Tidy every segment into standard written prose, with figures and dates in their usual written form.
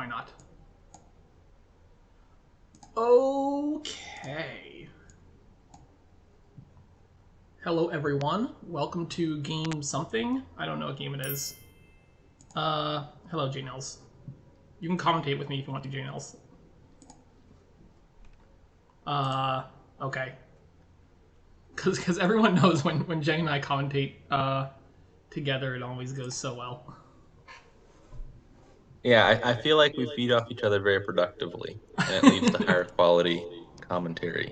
not? Okay. Hello, everyone. Welcome to game something. I don't know what game it is. Hello, J-Nels. You can commentate with me if you want to, J-Nels. Okay. Because everyone knows when Jay and I commentate together, it always goes so well. Yeah, I feel like we feed off each other very productively, and it leads to higher quality commentary.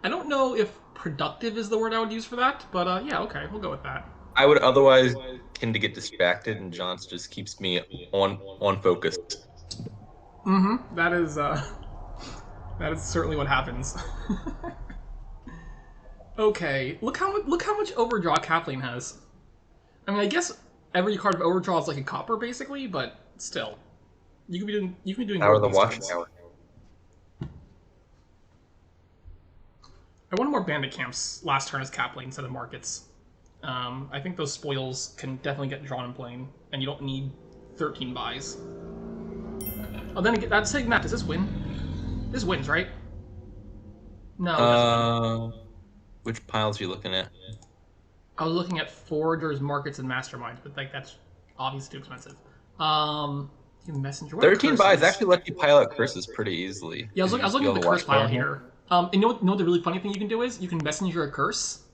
I don't know if productive is the word I would use for that, but yeah, okay, we'll go with that. I would otherwise tend to get distracted, and Johns just keeps me on focus. That is certainly what happens. Okay, look how much overdraw kaplane has. I mean, I guess every card of overdraw is like a copper basically, but still, you can be doing more Power with the these cards. watchtower. I wanted more bandit camps last turn as kaplane instead of markets. I think those spoils can definitely get drawn in plane, and you don't need 13 buys. Oh, then again, that's saying that. Does this win? This wins, right? No, it doesn't win. Which piles are you looking at? I was looking at foragers, markets, and masterminds, but like that's obviously too expensive. Um, messenger. What are 13 buys curses? actually let you pile out curses pretty easily. Yeah, Because I was you looking have at a the curse pile watchtower here. And you know what the really funny thing you can do is you can messenger a curse,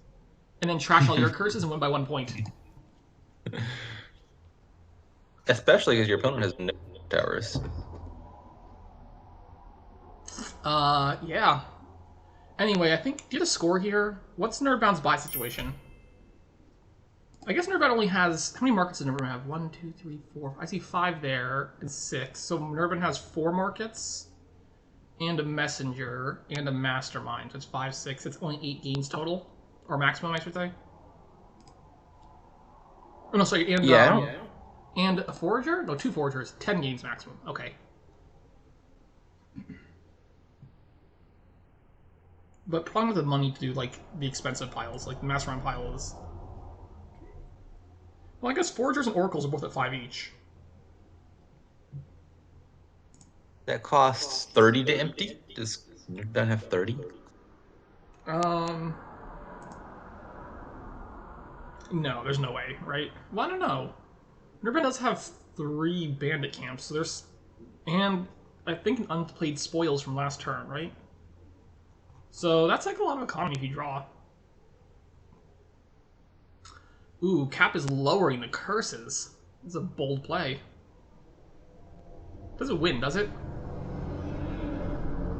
and then trash all your curses and win by 1 point. Especially because your opponent has no towers. Yeah. Anyway, I think get a score here. What's Nerdbound's buy situation? I guess Nerdbound only has how many markets does Nerdbound have? 1, 2, 3, 4. I see 5 there and 6. So Nerdbound has 4 markets and a messenger and a mastermind. So it's 5, 6. It's only 8 games total, or maximum, I should say. Oh no, sorry, and a forager? No, 2 foragers. 10 games maximum. Okay. But probably with the money to do like the expensive piles, like the mastermind pile is. Well, I guess foragers and oracles are both at 5 each. That costs 30 to empty. Does Nerdbound have 30? Um, no, there's no way, right? Well, I don't know. Nurban does have 3 bandit camps, so there's, and I think an unplayed spoils from last turn, right? So that's like a lot of economy if you draw. Ooh, Cap is lowering the curses. This is a bold play. Doesn't win, does it?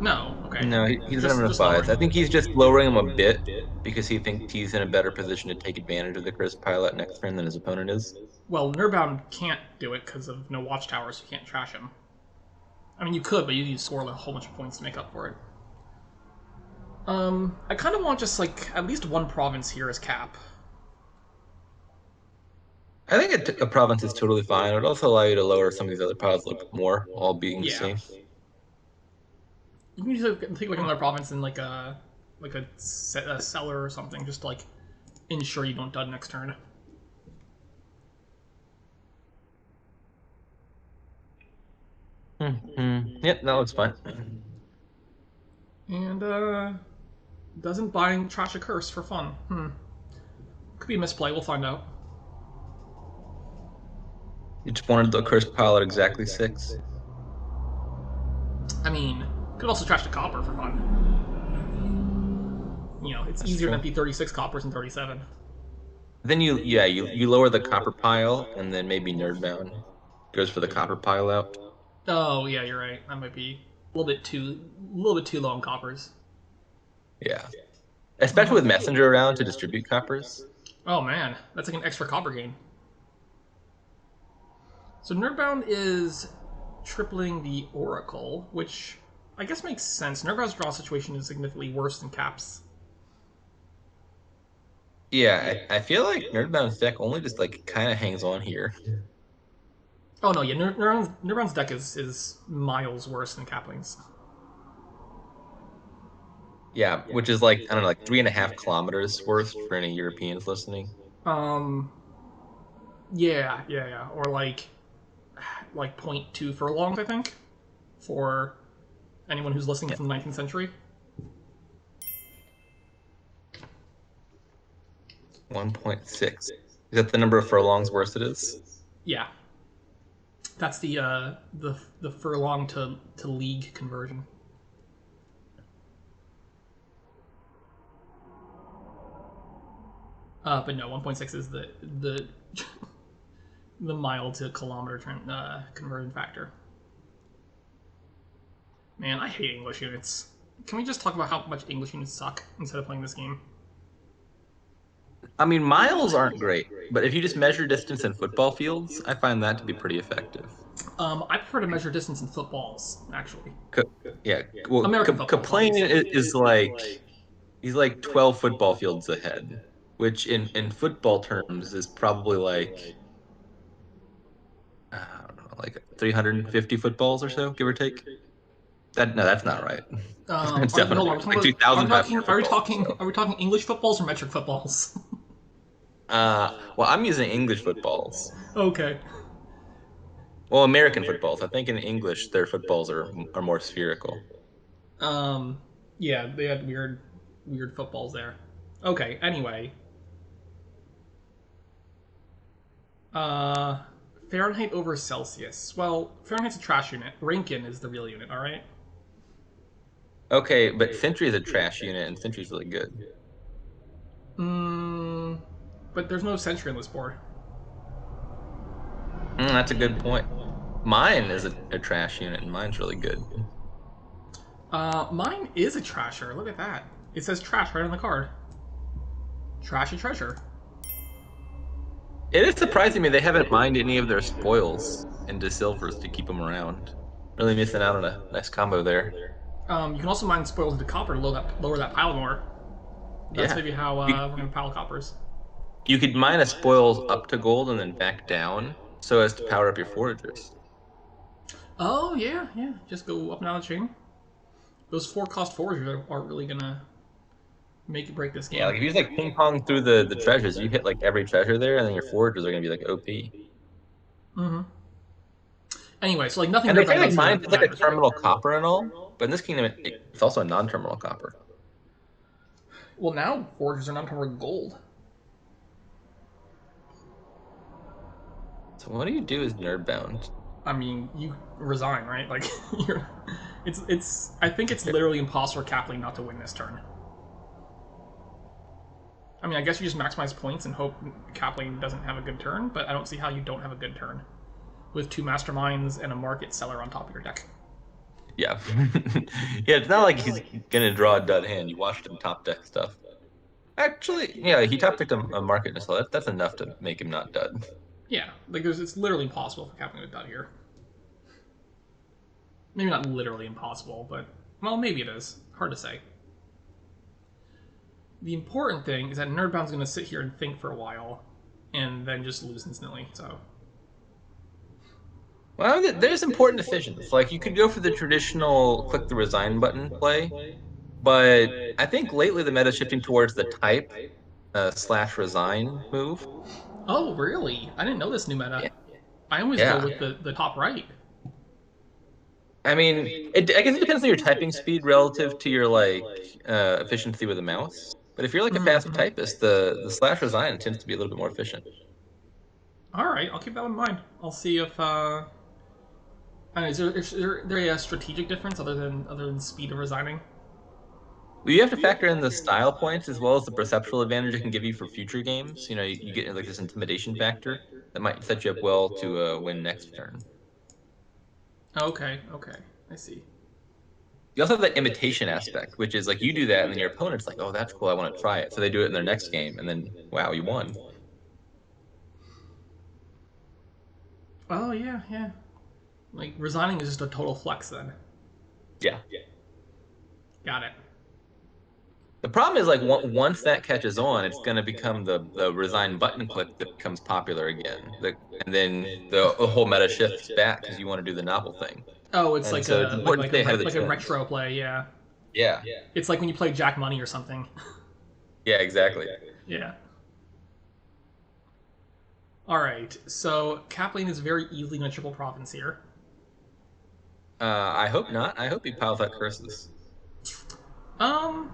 No. Okay. No, he doesn't have enough buys. I think he's just lowering him a bit because he thinks he's in a better position to take advantage of the curse pilot next turn than his opponent is. Well, Nurbound can't do it because of no watchtowers, so you can't trash him. I mean, you could, but you need to score a whole bunch of points to make up for it. I kind of want just like at least 1 province here as Cap. I think a province is totally fine. It would also allow you to lower some of these other piles a little bit more, all being Yeah. safe. You can just take like another province in like a cellar or something, just to like ensure you don't dud next turn. Yep, that looks fine. And doesn't buying trash a curse for fun. Could be a misplay. We'll find out. You just wanted the curse pile at exactly 6. I mean, could also trash the copper for fun. You know, it's That's easier true. to empty 36 coppers than 37. Then you lower the copper pile, and then maybe Nerdbound goes for the copper pile out. Oh yeah, you're right. That might be a little bit too low on coppers. Yeah. Especially with Messenger around to distribute coppers. Oh man, that's like an extra copper gain. So Nerdbound is tripling the Oracle, which I guess makes sense. Nerdbound's draw situation is significantly worse than Cap's. Yeah, I feel like Nerdbound's deck only just like kind of hangs on here. Oh no, yeah, Nerdbound's deck is miles worse than Capling's. Yeah, which is like, I don't know, like 3.5 kilometers worth for any Europeans listening. Um, yeah. Or like, like 0.2 furlongs, I think, for anyone who's listening Yeah. from the 19th century. 1.6. Is that the number of furlongs worse it is? Yeah, that's the furlong to league conversion. But no, 1.6 is the the mile to kilometer conversion factor. Man, I hate English units. Can we just talk about how much English units suck instead of playing this game? I mean, miles aren't great, but if you just measure distance in football fields, I find that to be pretty effective. I prefer to measure distance in footballs, actually. Ka- yeah, well, American footballs, Kaplane obviously. is like he's like 12 football fields ahead, which in football terms is probably like I don't know, like 350 footballs or so, give or take. That no, that's not right. It's Hold definitely on. like 2,500 footballs. So. Are we talking English footballs or metric footballs? Well, I'm using English footballs. Okay. Well, American footballs. I think in English their footballs are more spherical. Um, yeah, they had weird footballs there. Okay. Anyway, uh, Fahrenheit over Celsius. Well, Fahrenheit's a trash unit. Rankin is the real unit. All right. Okay, but Sentry is a trash unit, and Sentry's really good. Mm, but there's no century on this board. That's a good point. Mine is a trash unit, and mine's really good. Mine is a trasher. Look at that. It says trash right on the card. Trashy treasure. It is surprising me they haven't mined any of their spoils into silvers to keep them around. Really missing out on a nice combo there. You can also mine spoils into copper to lower that pile more. That's Yeah. maybe how You, we're gonna pile coppers. you could mine a spoils up to gold and then back down so as to power up your foragers. Oh yeah, yeah. Just go up and down the chain. Those 4 cost foragers aren't really gonna make or break this Yeah, game. like if you just like ping pong through the treasures, you hit like every treasure there, and then your foragers are gonna be like OP. Mm-hmm. Anyway, so like nothing And they Nerdbound say like does here mine is like a matters. terminal copper and all, but in this kingdom it's also a non-terminal copper. Well, now foragers are not covered gold. So what do you do as nerdbound? I mean, you resign, right? Like, you're, it's. I think it's literally impossible for Kaplane not to win this turn. I mean, I guess you just maximize points and hope Kaplane doesn't have a good turn, but I don't see how you don't have a good turn with 2 masterminds and a market seller on top of your deck. Yeah. Yeah, it's not like he's gonna draw a dud hand. You watched him top deck stuff. Actually, yeah, he top decked a market missile. That's enough to make him not dud. Yeah, like it's literally impossible for Kaplane to dud here. Maybe not literally impossible, but well, maybe it is. Hard to say. The important thing is that Nerdbound's going to sit here and think for a while, and then just lose instantly. So. Well, there's important decisions. Like you could go for the traditional click the resign button play, but I think lately the meta's shifting towards the type slash resign move. Oh, really? I didn't know this new meta. Yeah. I always go Yeah. with the top right. I mean, I guess it depends on your typing speed relative to your like efficiency with the mouse. But if you're like a fast Mm-hmm. typist, the slash resign tends to be a little bit more efficient. All right, I'll keep that in mind. I'll see if. I don't know, is there a strategic difference other than speed of resigning? Well, you have to factor in the style points as well as the perceptual advantage it can give you for future games. You know, you get like this intimidation factor that might set you up well to win next turn. Okay, okay, I see. You also have that imitation aspect, which is like you do that, and then your opponent's like, "Oh, that's cool. I want to try it." So they do it in their next game, and then wow, you won. Oh yeah, yeah. Like resigning is just a total flex then. Yeah. Got it. The problem is like once that catches on, it's going to become the resign button click that becomes popular again. And then the whole meta shifts back because you want to do the novel thing. Oh, it's And like so it's important to stay ahead of the like a trends. retro play, yeah. Yeah. It's like when you play Jack Money or something. Yeah, exactly. Yeah. Alright, so kaplane is very easily in a triple province here. I hope not. I hope he piles out curses. Um,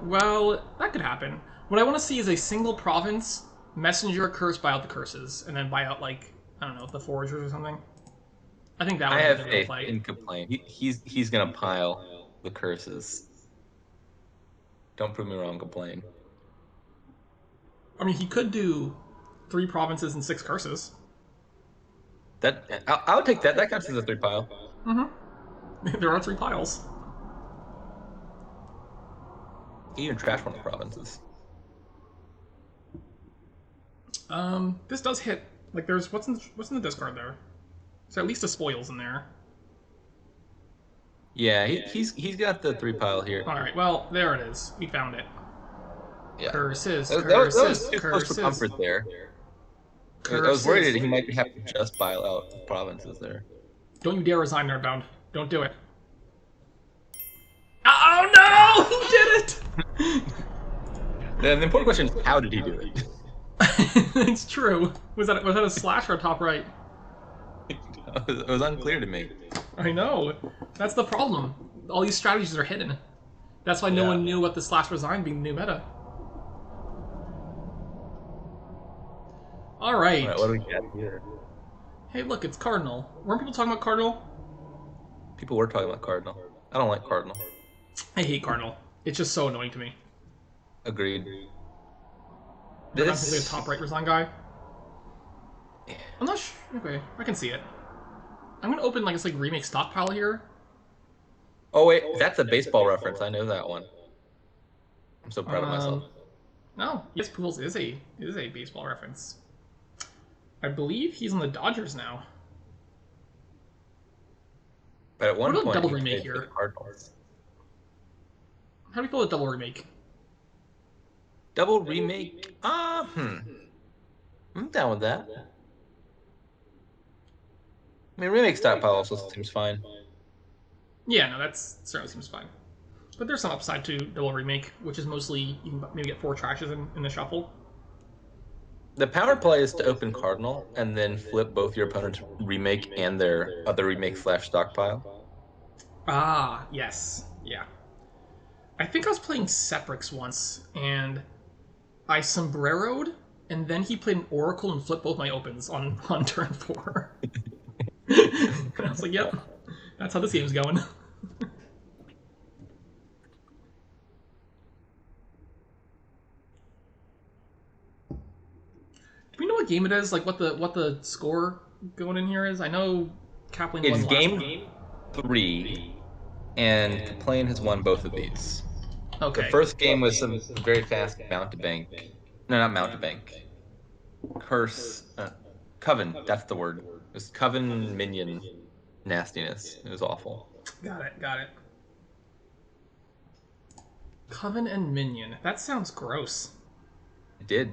well, that could happen. What I want to see is a single province, messenger a curse, buy out the curses, and then buy out, like, I don't know, the foragers or something. I think that I would be have the real faith play. in Kaplane. He's gonna pile the curses. Don't prove me wrong, Kaplane. I mean, he could do 3 provinces and 6 curses. I would take that. That counts as a 3 pile. There are 3 piles. He even trash one of the provinces. This does hit. Like, there's what's in the discard there? So at least a spoils in there. Yeah, he's got the 3 pile here. All right, well, there it is. We found it. Yeah, Curses, that was curses, too close for curses, comfort there. I was worried curses. that he might have to just pile out the provinces there. Don't you dare resign, Nerdbound. Don't do it. Oh no! He did it! The important question is, how did he do it? It's true. Was that a slash or a top right? It was unclear to me. I know. That's the problem. All these strategies are hidden. That's why no Yeah. one knew what the slash resign being new meta. All right. All right, what do we got here? Hey, look, it's Cardinal. Weren't people talking about Cardinal? People were talking about Cardinal. I don't like Cardinal. I hate Cardinal. It's just so annoying to me. Agreed. Nerdbound's basically a This. top right resign guy. I'm not sure. Okay, I can see it. I'm gonna open like it's like remake stockpile here. Oh wait, that's a baseball reference. I know that one. I'm so proud of myself. No, yes, Pools is a baseball reference. I believe he's on the Dodgers now. But at one What about point, double he remake played for here? the Cardinals. How do we feel with double remake? Double remake. I'm down with that. I mean, remake stockpile also seems fine. Yeah, no, that's certainly seems fine. But there's some upside to double remake, which is mostly you can maybe get 4 trashes in the shuffle. The power play is to open Cardinal and then flip both your opponent's remake and their other remake slash stockpile. Ah, yes, yeah. I think I was playing Seprix once, and I sombreroed, and then he played an Oracle and flipped both my opens on turn 4. And I was like, yep, that's how this game's going. Do we know what game it is? Like what the score going in here is? I know Kaplan It's won last game 3, and Kaplane has won both of these. Okay. The first game was some very fast mount to bank. No, not mount to bank. Curse. Coven. That's the word. It was Coven minion nastiness. It was awful. Got it. Got it. Coven and Minion. That sounds gross. It did.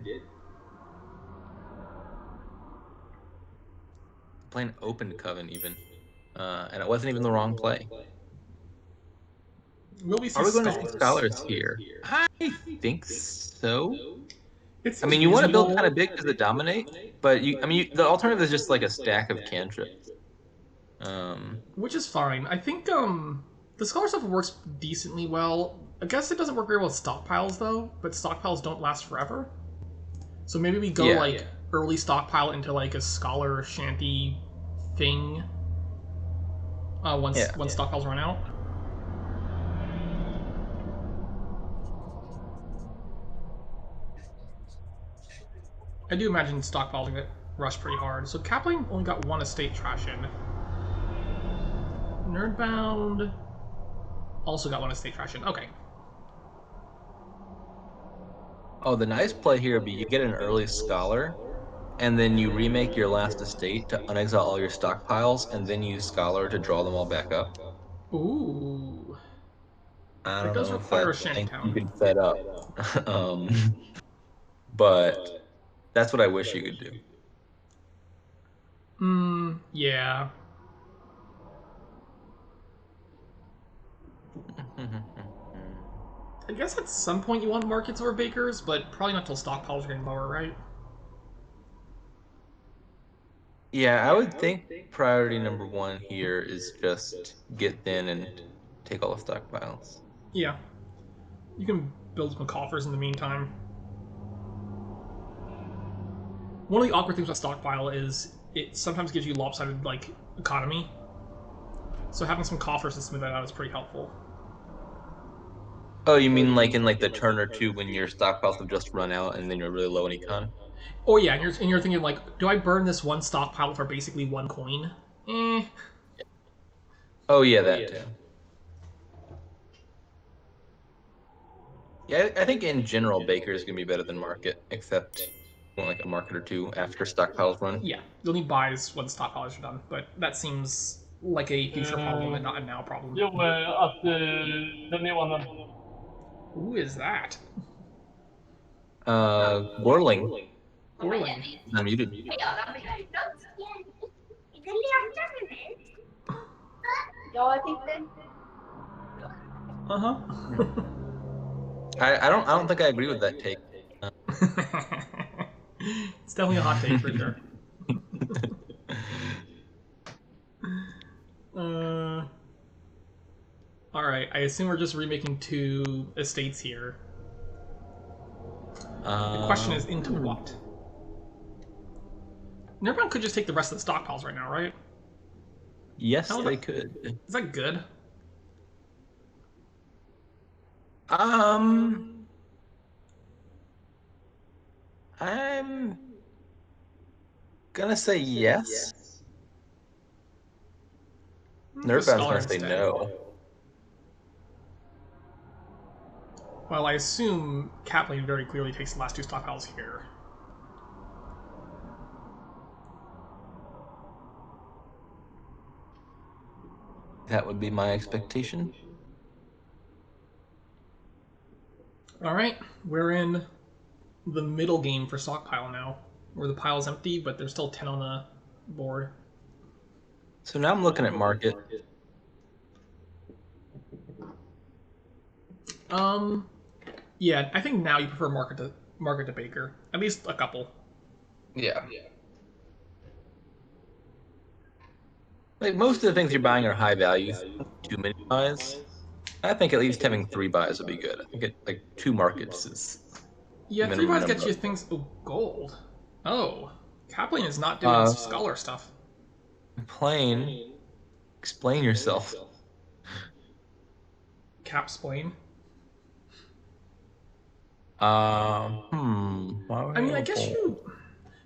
Playing opened Coven even, and it wasn't even the wrong play. Will we see Are we going to scholars? see scholars here? I think so. It I seems mean, you want to build reasonable. kind of big to dominate, but the alternative is just like a stack of cantrips. Which is fine. I think the scholar stuff works decently well. I guess it doesn't work very well with stockpiles though, but stockpiles don't last forever. So maybe we go like early stockpile into like a scholar shanty thing. Once stockpiles run out. I do imagine stockpiles get rushed pretty hard. So Kaplan only got 1 estate trash in. Nerdbound also got 1 estate trash in. Okay. Oh, the nice play here would be you get an early scholar, and then you remake your last estate to unexile all your stockpiles, and then use scholar to draw them all back up. Ooh. I That don't does know if require a that's something you shantytown. can set up, but that's what I wish you could do. Yeah. I guess at some point you want markets over bakers, but probably not till stockpiles are getting lower, right? Yeah, I would think priority number one here is just get thin and take all the stockpiles. Yeah, you can build some coffers in the meantime. One of the awkward things about stockpile is it sometimes gives you lopsided like economy. So having some coffers to smooth that out is pretty helpful. Oh, you mean like in like the turn or two when your stockpiles have just run out and then you're really low on econ? Oh yeah, and you're thinking like, do I burn this one stockpile for basically one coin? Eh. Oh yeah, that too. Yeah, I think in general Baker is gonna be better than Market, except like a market or two after stockpiles run. Yeah, you'll need buys when stockpiles are done, but that seems like a future problem and not a now problem. Jo, att den är one. Who is that? Gorling, Gorling. unmuted. Uh huh. I don't think I agree with that take. It's definitely a hot take for sure. All right. I assume we're just remaking 2 estates here. The question is into what? Nerdbound could just take the rest of the stockpiles right now, right? Yes, they could. Is that good? I'm gonna say yes. Nerdbound's gonna say no. Well, I assume kaplane very clearly takes the last 2 stockpiles here. That would be my expectation. Alright, we're in the middle game for stockpile now, where the pile's empty, but there's still 10 on the board. So now I'm looking at Market. Yeah, I think now you prefer market to Baker. At least a couple. Yeah. Like most of the things you're buying are high values. Too many buys. I think at least having 3 buys would be good. I think like 2 markets is yeah. 3 buys get you things. Oh, gold. Oh, kaplane is not doing scholar stuff. Plain. Explain yourself. Capsplain. I mean, I guess you.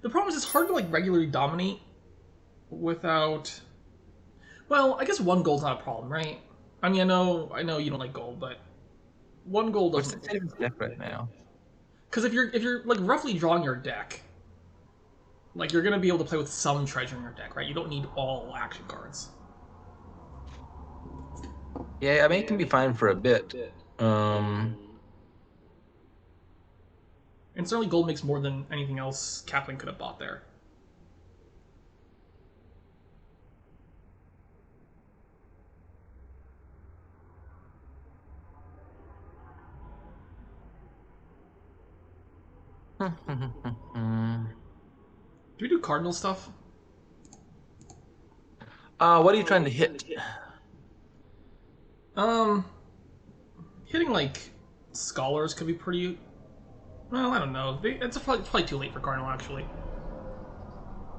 The problem is it's hard to like regularly dominate without. Well, I guess 1 gold's not a problem, right? I mean, I know you don't like gold, but 1 gold doesn't. What's the state of his deck right now? Because if you're like roughly drawing your deck, like you're gonna be able to play with some treasure in your deck, right? You don't need all action cards. Yeah, I mean it can be fine for a bit. And certainly gold makes more than anything else kaplane could have bought there. Do we do cardinal stuff? What are you trying to hit? Hitting like scholars could be pretty. Well, I don't know. It's probably too late for cardinal actually.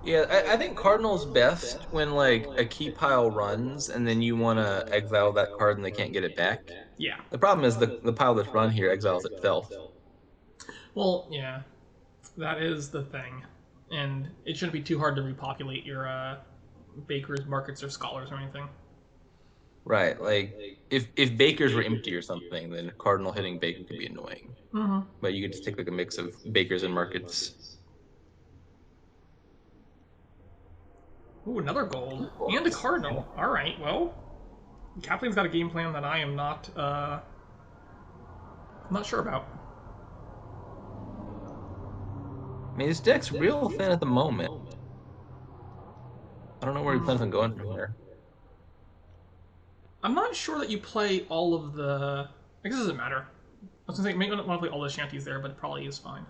Yeah, I think Cardinal's best when like a key pile runs and then you want to exile that card and they can't get it back. Yeah. The problem is the pile that's run here exiles itself. Well, yeah, that is the thing, and it shouldn't be too hard to repopulate your bakers, markets, or scholars or anything. Right, like if Bakers were empty or something, then Cardinal hitting Baker could be annoying. Mm-hmm. But you could just take like a mix of Bakers and markets. Ooh, another gold and a cardinal. All right, well, Kaplane's got a game plan that I am not sure about. I mean, his deck's real thin at the moment. I don't know where he plans on going from here. I'm not sure that you play all of the. I guess it doesn't matter. I was gonna say, maybe not want to play all the shanties there, but it probably is fine.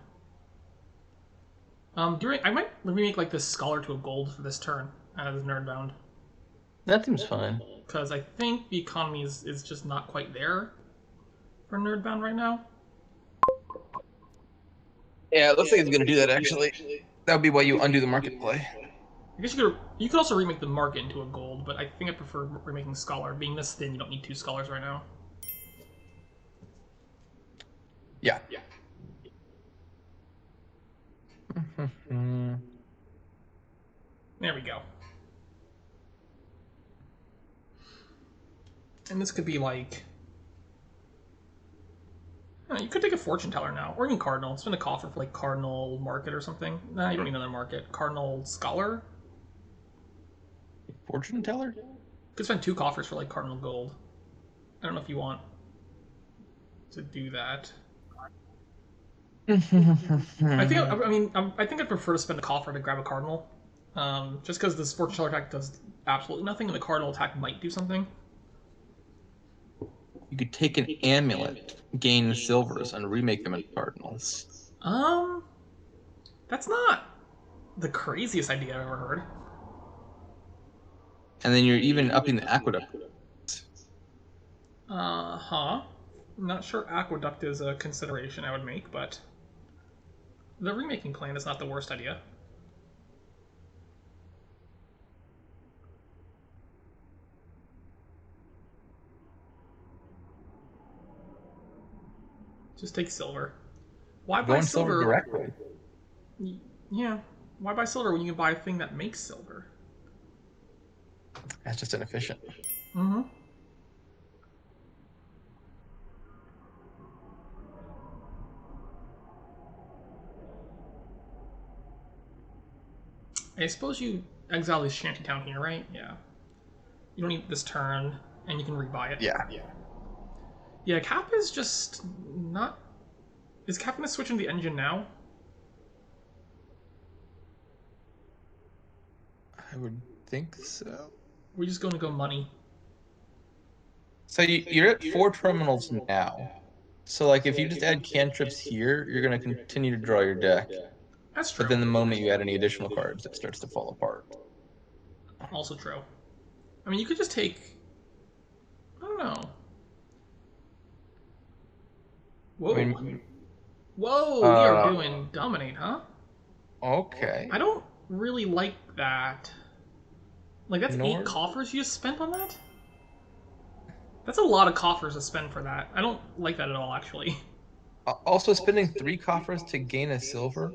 I might remake like this scholar to a gold for this turn as nerdbound. That seems fine. Because I think the economy is just not quite there for nerdbound right now. Yeah, it looks like it's gonna do that actually. That would be why you undo the market play. I guess you could also remake the market into a gold, but I think I prefer remaking scholar. Being this thin, you don't need 2 scholars right now. Yeah. There we go. And this could be like... you could take a fortune teller now, or even cardinal. Spend a coffer for like cardinal market or something. Nah, you don't need another market. Cardinal scholar. Fortune teller? You could spend 2 coffers for like cardinal gold. I don't know if you want to do that. I think I'd prefer to spend a coffer to grab a cardinal. Just because this fortune teller attack does absolutely nothing, and the cardinal attack might do something. You could take an amulet, gain silvers, and remake them into cardinals. That's not the craziest idea I've ever heard. And then you're even upping the aqueduct. I'm not sure aqueduct is a consideration I would make, but the remaking plan is not the worst idea. Just take silver. Why buy Going silver directly. Yeah. Why buy silver when you can buy a thing that makes silver? That's just inefficient. Mm-hmm. I suppose you exile this shantytown here, right? Yeah. You don't need this turn, and you can rebuy it. Yeah. Yeah, Cap is just not... Is Cap going to switch into the engine now? I would think so. We're just going to go money. So you're at 4 terminals now. So like if you just add cantrips here, you're going to continue to draw your deck. That's true. But then the moment you add any additional cards, it starts to fall apart. Also true. I mean, you could just take... I don't know. Whoa. I mean, Whoa, we are doing dominate, huh? Okay. I don't really like that. Like, that's 8 coffers you just spent on that? That's a lot of coffers to spend for that. I don't like that at all, actually. Also, spending 3 coffers to gain a silver?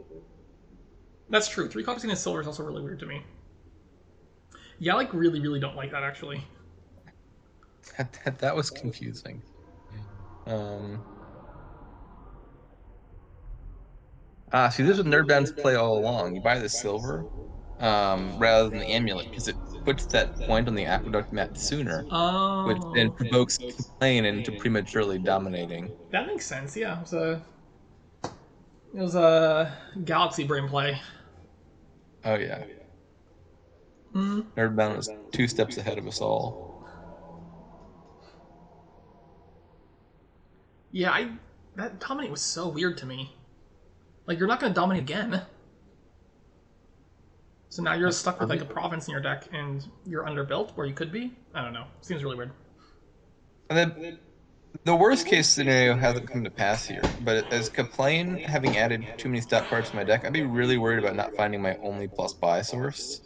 That's true. 3 coffers in a silver is also really weird to me. Yeah, I like really, really don't like that, actually. That was confusing. See, this was Nerdbound's play all along. You buy the silver rather than the amulet, because it puts that point on the aqueduct map sooner, which then provokes Kaplane into prematurely dominating. That makes sense, yeah. It was a galaxy brain play. Oh, yeah. Nerdbound was 2 steps ahead of us all. Yeah, that dominate was so weird to me. Like, you're not going to dominate again. So now you're stuck with, like, a province in your deck, and you're underbuilt where you could be? I don't know. Seems really weird. And then the worst case scenario hasn't come to pass here, but as Kaplane having added too many stat cards to my deck, I'd be really worried about not finding my only plus buy source.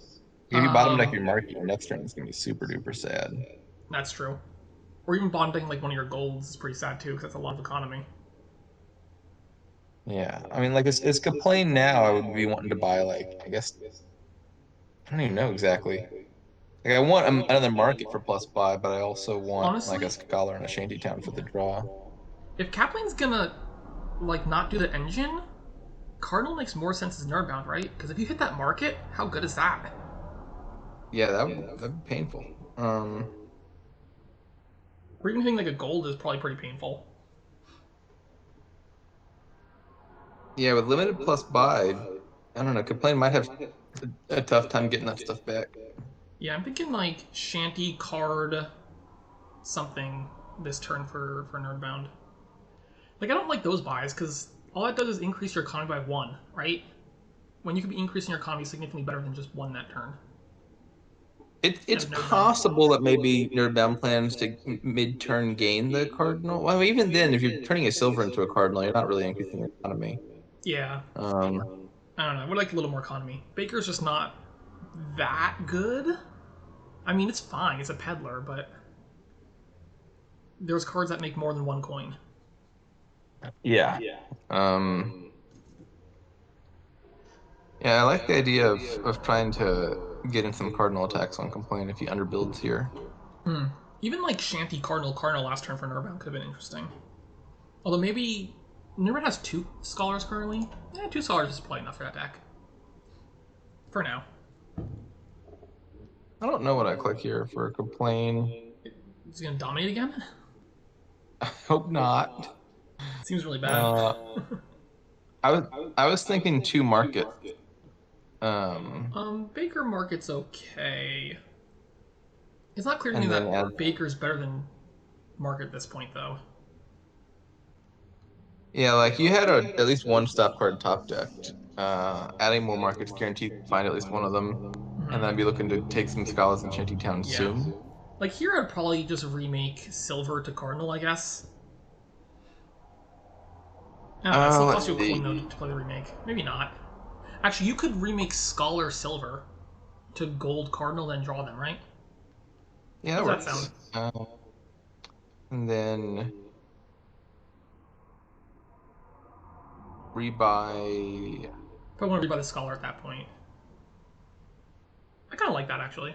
If you bottom deck your market, your next turn is going to be super duper sad. That's true. Or even bonding like one of your golds is pretty sad too, because that's a lot of economy. Yeah, I mean, like, as Kaplane now, I would be wanting to buy, like, I guess, I don't even know exactly. Like, I want another market for plus buy, but I also want, honestly, like, a scholar and a shantytown for the draw. If Kaplane's gonna, like, not do the engine, Cardinal makes more sense as Nerdbound, right? Because if you hit that market, how good is that? Yeah, that'd be painful. Or even hitting, like, a gold is probably pretty painful. Yeah, with limited plus buy, I don't know, Kaplane might have a tough time getting that stuff back. Yeah, I'm thinking, like, shanty card something this turn for Nerdbound. Like, I don't like those buys, because all that does is increase your economy by 1, right? when you could be increasing your economy significantly better than just one that turn. It's Nerdbound. possible that maybe Nerdbound plans to mid-turn gain the cardinal. Well, even then, if you're turning a silver into a cardinal, you're not really increasing your economy. Yeah. Um, I don't know. I would like a little more economy. Baker's just not that good. I mean, it's fine. It's a peddler, but there's cards that make more than one coin. yeah. Yeah, I like the idea of trying to get in some cardinal attacks on Complain if he underbuilds here. Even like Shanty Cardinal last turn for Nerdbound could have been interesting. Although maybe Nerdbound has 2 scholars currently. Yeah, 2 scholars is probably enough for that deck. For now. I don't know what I click here for Complain. Is he gonna dominate again? I hope not. Seems really bad. I was I was thinking 2 market. Baker Market's okay. It's not clear to me And then that add- Baker's better than Market at this point, though. Yeah, like you had at least one stop card top decked. Adding more markets guaranteed to find at least one of them, and then I'd be looking to take some scholars in Shantytown Yeah. soon. Like here, I'd probably just remake Silver to Cardinal, I guess. I don't know, it still costs you a coin though to play the remake. Maybe not. Actually, you could remake Scholar Silver to Gold Cardinal, then draw them, right? Yeah, How that does that works. sound? And then rebuy. Probably want to rebuy the Scholar at that point. I kind of like that, actually.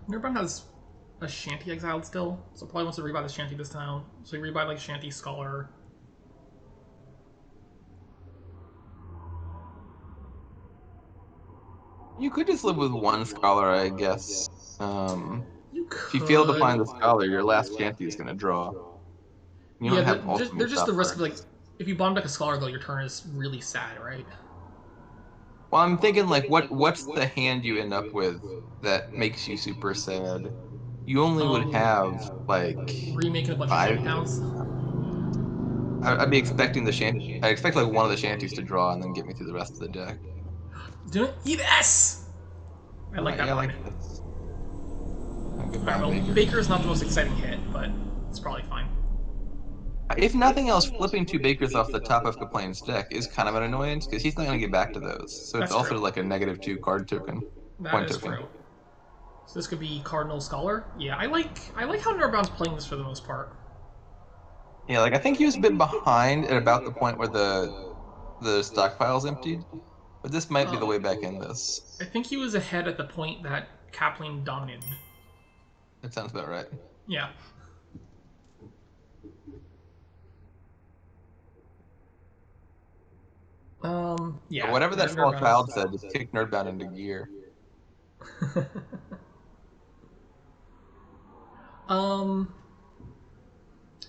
Nerdbound has a Shanty exiled still, so probably wants to rebuy the Shanty this time. So you rebuy like Shanty Scholar. You could just live with one scholar, I guess. You If you fail to could. find the scholar, your last Shanty is going to draw. You Yeah, don't have ultimate there's just the stop risk of like, cards. if you bottom deck a Scholar though, your turn is really sad, right? Well, I'm thinking like, what's the hand you end up with that makes you super sad? You only would have like Remaking a bunch of 5. Shanty towns. I'd be expecting the shanty. I expect like one of the shanties to draw and then get me through the rest of the deck. Do it. Yes! I like that Yeah, I line. like this. Goodbye, Alright, well, Baker. Baker is not the most exciting hit, but it's probably fine. If nothing else, flipping 2 Bakers off the top of Kaplane's deck is kind of an annoyance because he's not going to get back to those. So it's That's also true. like a -2 card token, That point is token. true. So this could be Cardinal Scholar. Yeah, I like how Nerdbound's playing this for the most part. Yeah, like I think he was a bit behind at about the point where the stockpile's emptied, but this might be the way back in this. I think he was ahead at the point that Kaplane dominated. That sounds about right. Yeah. Yeah. But whatever that small Nerdbound's- child said, just kick Nerdbound into gear.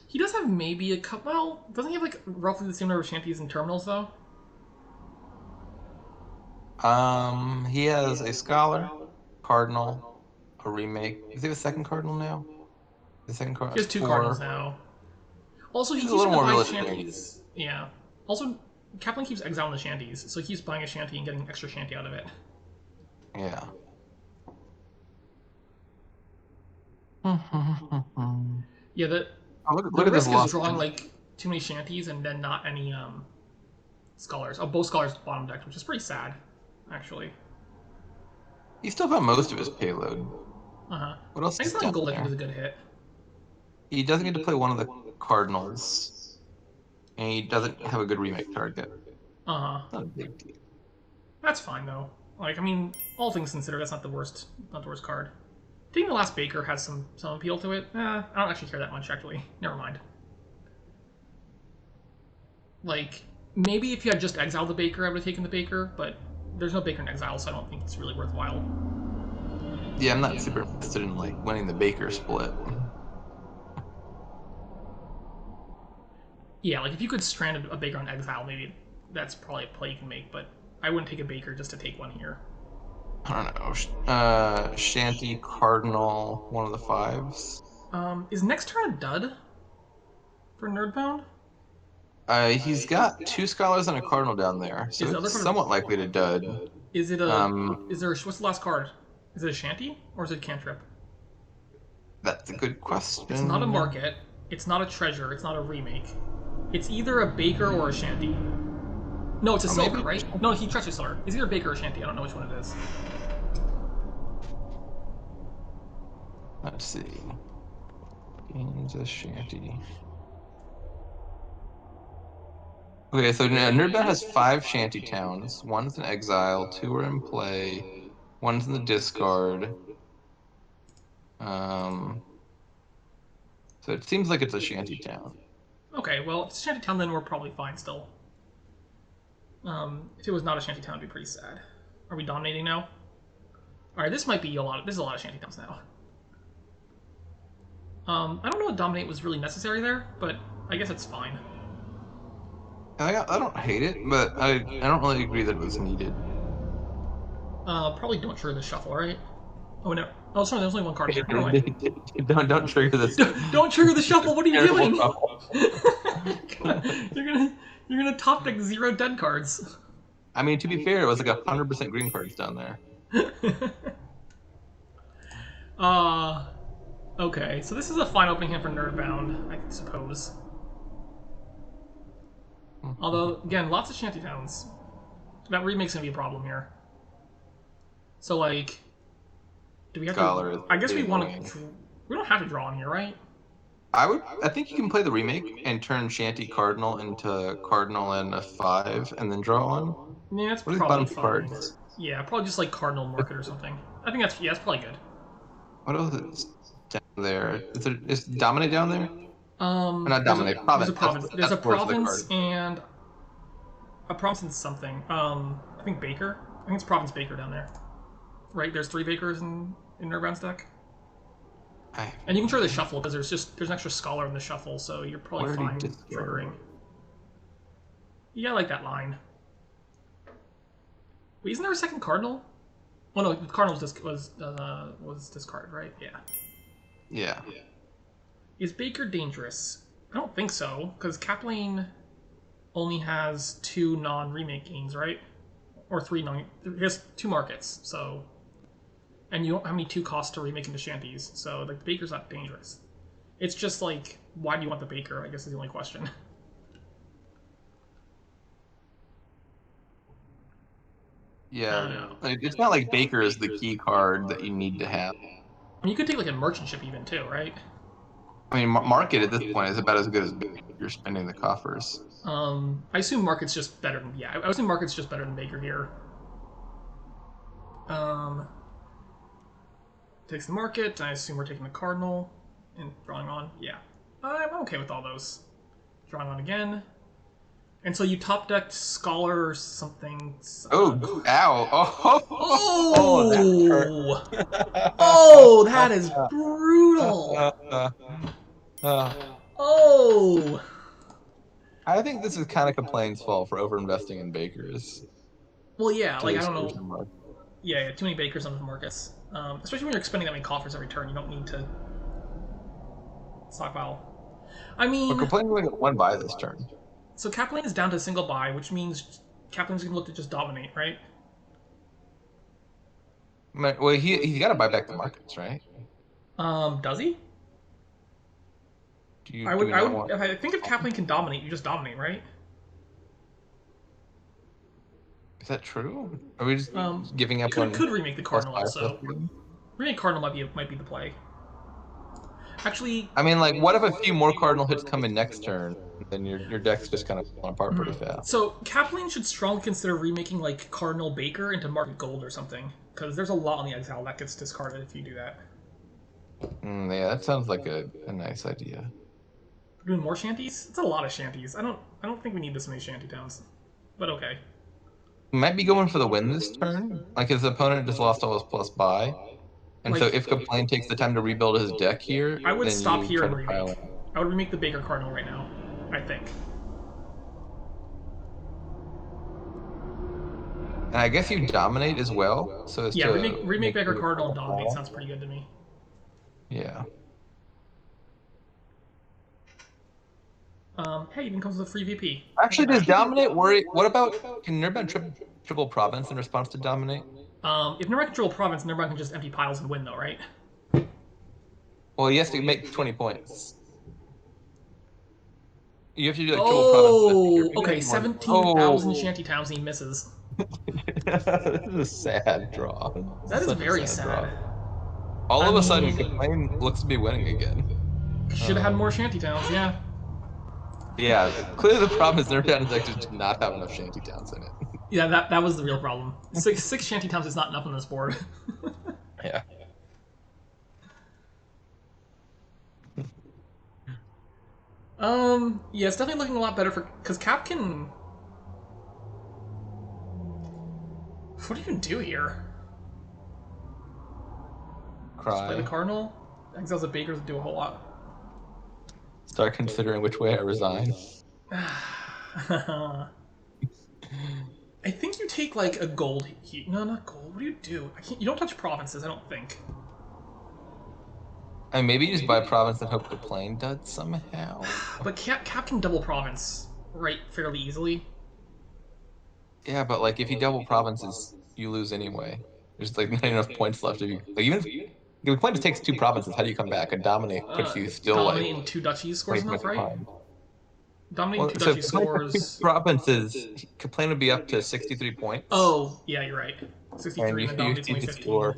He does have maybe a couple. Well, doesn't he have like roughly the same number of shanties and terminals though? He has a scholar, cardinal, a remake. Does he have a second cardinal now? The second card. He has 2 4. cardinals now. Also, he He's a keeps little more buying realistic than shanties. Yeah. Also, Kaplan keeps exiling the shanties, so he keeps buying a shanty and getting extra shanty out of it. Yeah. Yeah, the Look at this risk is loss. drawing like too many shanties and then not any scholars. Oh, both scholars bottom decked, which is pretty sad, actually. He still found most of his payload. Uh-huh. What else I is guess not down gold deck there? was a good hit. He doesn't get to play one of the cardinals, and he doesn't have a good remake target. Uh-huh. Not a big deal. That's fine though. Like, I mean, all things considered, that's not the worst card. Taking the last Baker has some appeal to it. I don't actually care that much, actually. Never mind. Like, maybe if you had just exiled the Baker, I would have taken the Baker, but there's no Baker in exile, so I don't think it's really worthwhile. Yeah, I'm not super interested in like winning the Baker split. Yeah, like if you could strand a Baker on exile, maybe that's probably a play you can make, but I wouldn't take a Baker just to take one here. I don't know. Shanty, Cardinal, one of the 5s. Is next turn a dud for Nerdbound? He's got 2 Scholars and a Cardinal down there, so Is the it's other card somewhat likely to dud. Is it a? Is there? What's the last card? Is it a shanty or is it a cantrip? That's a good question. It's not a market. It's not a treasure. It's not a remake. It's either a baker or a shanty. No, it's a silver, maybe. right? No, he treasure seller. It's either a baker or a shanty. I don't know which one it is. Let's see. Gains a shanty. Okay, so Nerdbound has 5 shanty towns. 1's in exile, 2 are in play, 1's in the discard. So it seems like it's a shanty town. Okay, well, if it's a shanty town, then we're probably fine still. If it was not a shanty town, it'd be pretty sad. Are we dominating now? All right, this might be a lot. This is a lot of shanty towns now. I don't know if dominate was really necessary there, but I guess it's fine. I don't hate it, but I don't really agree that it was needed. Probably don't trigger the shuffle, right? Oh no! Oh, sorry, there's only one card here. Never mind. Don't trigger this. Don't trigger the shuffle. What are you Terrible doing? You're gonna top deck 0 dead cards. I mean, to be fair, it was like 100% green cards down there. Okay, so this is a fine opening hand for Nerdbound, I suppose. Although, again, lots of shantytowns. That remake's gonna be a problem here. So, like, do we have to? I guess we want to. We don't have to draw on here, right? I think you can play the remake and turn Shanty Cardinal into Cardinal and a 5, and then draw on. Yeah, that's what probably are these bottom fine. cards? Yeah, probably just like Cardinal Market or something. I think that's that's probably good. What else is down there? Is Dominate down there? Or not Dominate. Province. There's a province and a province and something. I think Baker. I think it's Province Baker down there. Right? There's 3 Bakers in Nerdbound's deck. And you can try the shuffle because there's an extra scholar in the shuffle, so you're probably fine triggering. Yeah, I like that line. Wait, isn't there a second cardinal? Oh no, the cardinal was discarded, right? Yeah. Yeah. Is Baker dangerous? I don't think so, because kaplane only has 2 non-remake gains, right? Or 3 non. He has 2 markets, so. And you don't have any 2 costs to remake into shanties, so like the Baker's not dangerous. It's just like, why do you want the Baker? I guess is the only question. Yeah, it's not like Baker is the key card that you need to have. I mean, you could take like a merchant ship even too, right? I mean, Market at this point is about as good as Baker. You're spending the coffers. I assume Market's just better than I assume Market's just better than Baker here. Takes the Market. I assume we're taking the Cardinal and drawing on. Yeah, I'm okay with all those. Drawing on again. And so you top decked Scholar or something. Oh, ow. Oh, that oh, that is brutal. Oh. I think this is kind of Kaplane's fault for overinvesting in Bakers. Well, yeah, like, I don't know. Yeah, too many Bakers on the markets. Especially when you're expending that many coffers every turn. You don't need to stockpile. I mean... But Kaplane only got 1 buy this turn. So kaplane is down to a single buy, which means Kaplane's going to look to just dominate, right? Well, he got to buy back the markets, right? Does he? I think if kaplane can dominate, you just dominate, right? Is that true? Are we just giving up could remake the Cardinal also. Remake Cardinal might be the play. Actually, I mean, like, what if a few more Cardinal hits come in next turn? Then your deck's just kind of falling apart pretty fast. So kaplane should strongly consider remaking like Cardinal Baker into Market Gold or something, because there's a lot on the exile that gets discarded if you do that. Yeah, that sounds like a nice idea. We're doing more shanties? It's a lot of shanties. I don't think we need this many shanty towns, but okay. He might be going for the win this turn. Like, his opponent just lost all his plus buy. And like, so if Kaplane takes the time to rebuild his deck here, I would then stop here and remake. I would remake the Baker Cardinal right now, I think. And I guess you dominate as well, so as Yeah, to remake back our sure cardinal and the dominate fall. sounds pretty good to me. Yeah. Hey, even comes with a free VP. Actually, does dominate worry? What about can Nerdbound triple province in response to dominate? If Nuremberg control province, Nuremberg can just empty piles and win, though, right? Well, he has to make 20 points. You have to do like triple province. Oh, Maybe okay, that's more. 17,000 shanty towns and he misses. This is a sad draw. That is Such a very sad sad. draw. All of a sudden, mean, Kaplane looks to be winning again. Should have had more shanty towns, yeah. Yeah, clearly the problem is Nerdbound is actually did not have enough shanty towns in it. Yeah, that was the real problem. Six shanty towns is not enough on this board. Yeah. Yeah, it's definitely looking a lot better for because Cap can. What do you do here? Just play the Cry. Cardinal. Exiles the Bakers do a whole lot. Start considering which way I resign. I think you take like a gold. No, not gold. What do you do? I can't. You don't touch provinces. I don't think. And maybe just buy province and hope Kaplane does somehow. But Cap can double province right fairly easily. Yeah, but like if you double provinces, you lose anyway. There's like not enough points left. If you like, even if Kaplane just takes 2 provinces, how do you come back? And dominate puts you still like Dominating 2 duchies scores 20 enough, points right? behind. Dominating Well, 2 so duchies if Kaplane takes 2 scores. provinces, Kaplane would be up to 63 points. Oh, yeah, you're right. And 63 you, and then you dominates need only to 15. score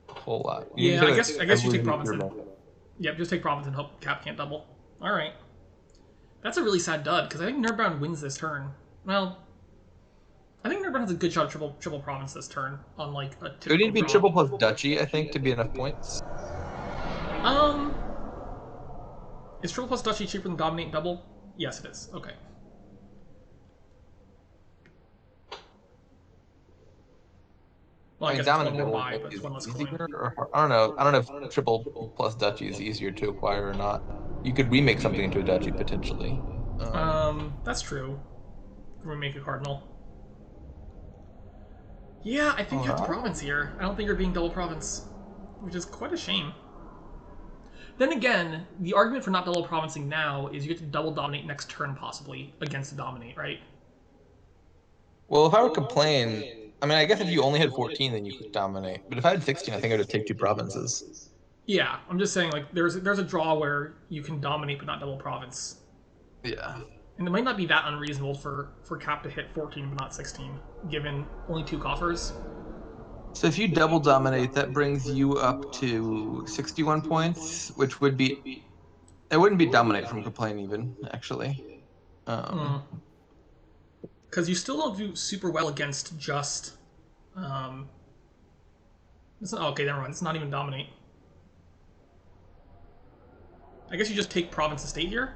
a whole lot. Yeah, I guess you take province and and yep, just take province and hope Cap can't double. All right, that's a really sad dud because I think Nerdbound wins this turn. Well, I think Nerdbound has a good shot at triple province this turn on like a typical It would need to be draw. triple plus duchy, I think, to be enough points. Is triple plus duchy cheaper than dominate and double? Yes, it is. Okay. Well, I guess it's one more buy, but it's one less coin. Or, I don't know. I don't know if triple plus duchy is easier to acquire or not. You could remake something into a duchy potentially. That's true. Remake a cardinal. Yeah, I think you have to province here. I don't think you're being double province, which is quite a shame. Then again, the argument for not double provincing now is you get to double dominate next turn possibly against the dominate, right? Well, if I were Kaplane, I mean, I guess if you only had 14, then you could dominate. But if I had 16, I think I would take 2 provinces. Yeah, I'm just saying like there's a draw where you can dominate but not double province. Yeah. And it might not be that unreasonable for Cap to hit 14 but not 16, given only 2 coffers. So if you double dominate, that brings you up to 61 points, which would be... It wouldn't be dominate from Kaplane even, actually. Because you still don't do super well against just... okay, never mind. It's not even dominate. I guess you just take province and state here?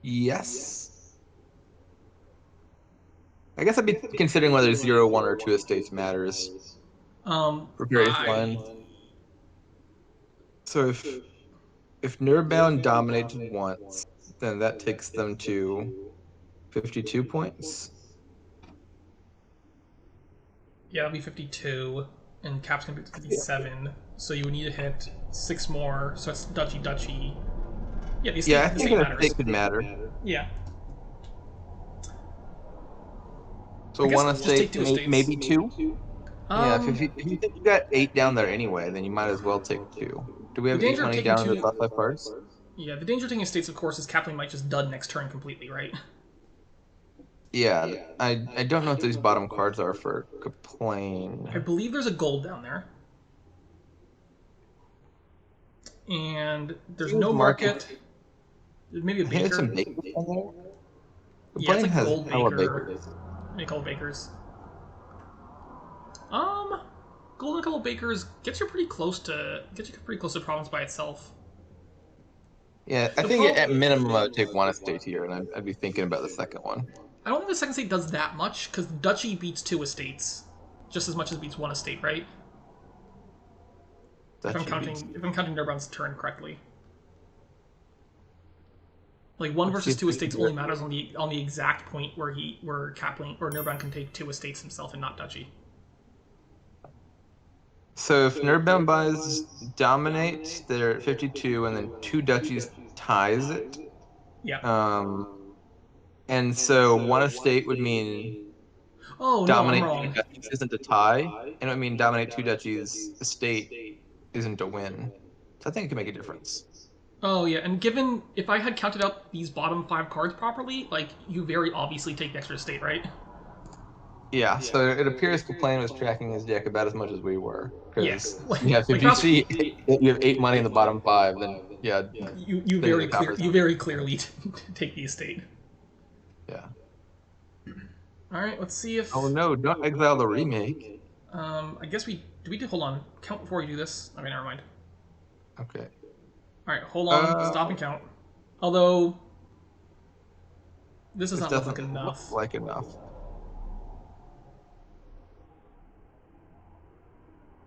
Yes. I guess I'd be considering whether 0, 1, or 2 estates matters. For various lines. So if Nerdbound dominates once, then that takes them to 52 points. Yeah, that'll be 52, and Cap's gonna be 57. So you would need to hit 6 more. So it's duchy. Yeah, the estate, I think an estate could matter. Yeah. So one estate, maybe 2. Yeah, if you think you got 8 down there anyway, then you might as well take 2. Do we have 8 money down in the top 5 cards? Yeah, the danger of taking estates, of course, is Kaplane might just dud next turn completely, right? Yeah, I don't know what these bottom cards are for Kaplane. I believe there's a gold down there. And there's no market. There's maybe a baker. There's some bakers down there. Yeah, it's like has gold baker. Bakers. Maybe a couple bakers. Gold and a couple bakers gets you pretty close to province by itself. Yeah, I think at minimum I would take 1 estate here, and I'd be thinking about the second one. I don't think the second estate does that much, because the duchy beats 2 estates, just as much as it beats 1 estate, right? If I'm counting Nerdbound's turn correctly. Like 1 Let's versus see 2 if we estates can do only it. matters on the exact point where kaplane or nerdbound can take 2 estates himself and not duchy. So if Nerdbound buys dominate, they're at 52, and then 2 duchies ties it. Yeah. And so 1 estate would mean Oh no, I'm dominate 2 wrong. duchies isn't a tie, and it would mean dominate 2 duchies estate isn't a win. So I think it can make a difference. Oh yeah, and given if I had counted out these bottom 5 cards properly, like you very obviously take the extra estate, right? Yeah, so it appears Kaplane was tracking his deck about as much as we were. Yeah. Because, Like, yeah, if you that's see you have 8 money in the bottom 5, then, yeah, you then very the copper's you very clearly take the estate. Yeah. All right, let's see if. Oh no, don't exile the remake. I guess we hold on. Count before we do this. Okay, never mind. Okay. All right, hold on. Stop and count. Although this does This not look like doesn't enough. look like enough.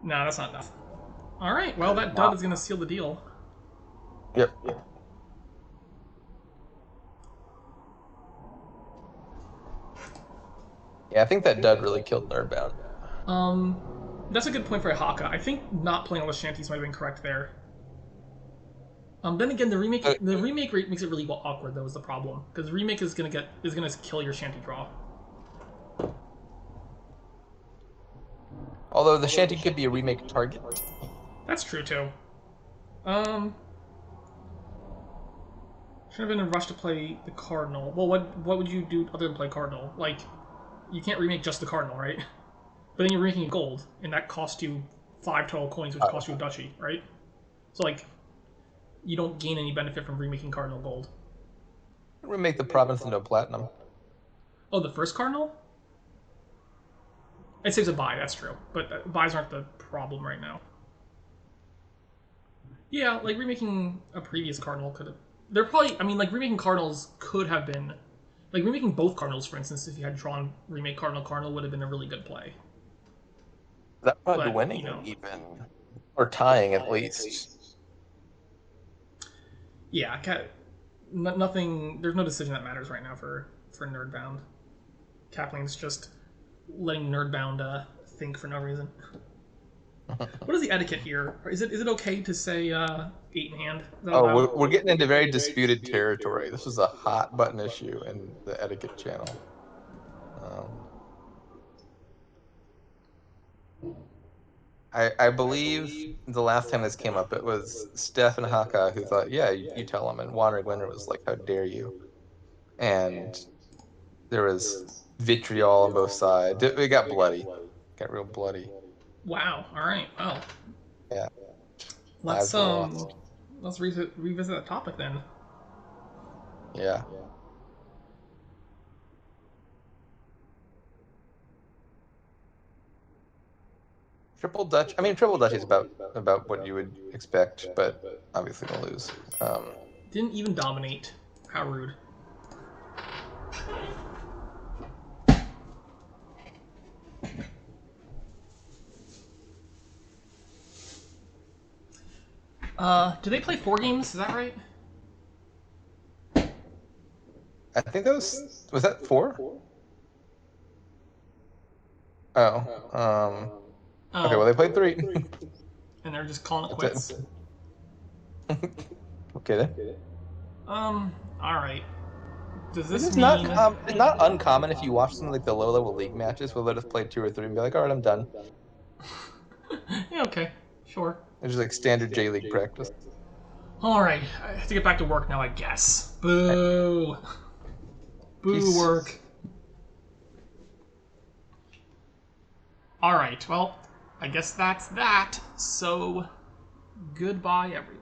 Nah, that's not enough. All right, well that dud is gonna seal the deal. Yep. Yeah, I think that dud really killed Nerdbound. That's a good point for Haka. I think not playing all the shanties might have been correct there. Then again, the remake rate makes it really awkward though. Is the problem because the remake is gonna kill your shanty draw. Although the shanty could be a remake target. That's true too. Should have been in a rush to play the Cardinal. Well, what would you do other than play Cardinal? Like, you can't remake just the Cardinal, right? But then you're remaking gold, and that costs you 5 total coins, which costs you a duchy, right? So like, you don't gain any benefit from remaking Cardinal gold. Remake the province into a platinum. Oh, the first Cardinal? It saves a buy, that's true. But buys aren't the problem right now. Yeah, like remaking a previous Cardinal could have... They're probably... I mean, like, remaking Cardinals could have been... Like, remaking both Cardinals, for instance, if you had drawn remake Cardinal would have been a really good play. That probably be winning, even. Or tying, at least. Yeah, nothing... There's no decision that matters right now for Nerdbound. Kaplane's just letting Nerdbound think for no reason. What is the etiquette here? Is it okay to say 8 in hand? Oh, we're getting into very disputed territory. This was a hot button issue in the etiquette channel. I believe the last time this came up, it was Steph and Haka who thought, yeah, you tell them. And Wandering Winter was like, how dare you? And there was vitriol on both sides. It got bloody. Got real bloody. Wow. All right. Well. Yeah. Let's revisit that topic then. Yeah. Triple Dutch. I mean, Triple Dutch is about what you would expect, but obviously gonna lose. Didn't even dominate. How rude. Do they play 4 games? Is that right? I think that was that 4? Oh. Okay, well they played 3. And they're just calling it quits. Okay then. All right. Does this It's mean... not it's not uncommon if you watch some like the low-level league matches where they just play 2 or 3 and be like, all right, I'm done. Yeah, okay. Sure. It's just like standard J League practice. Alright, I have to get back to work now, I guess. Boo! Boo Peace. work. Alright, well, I guess that's that. So, goodbye, everyone.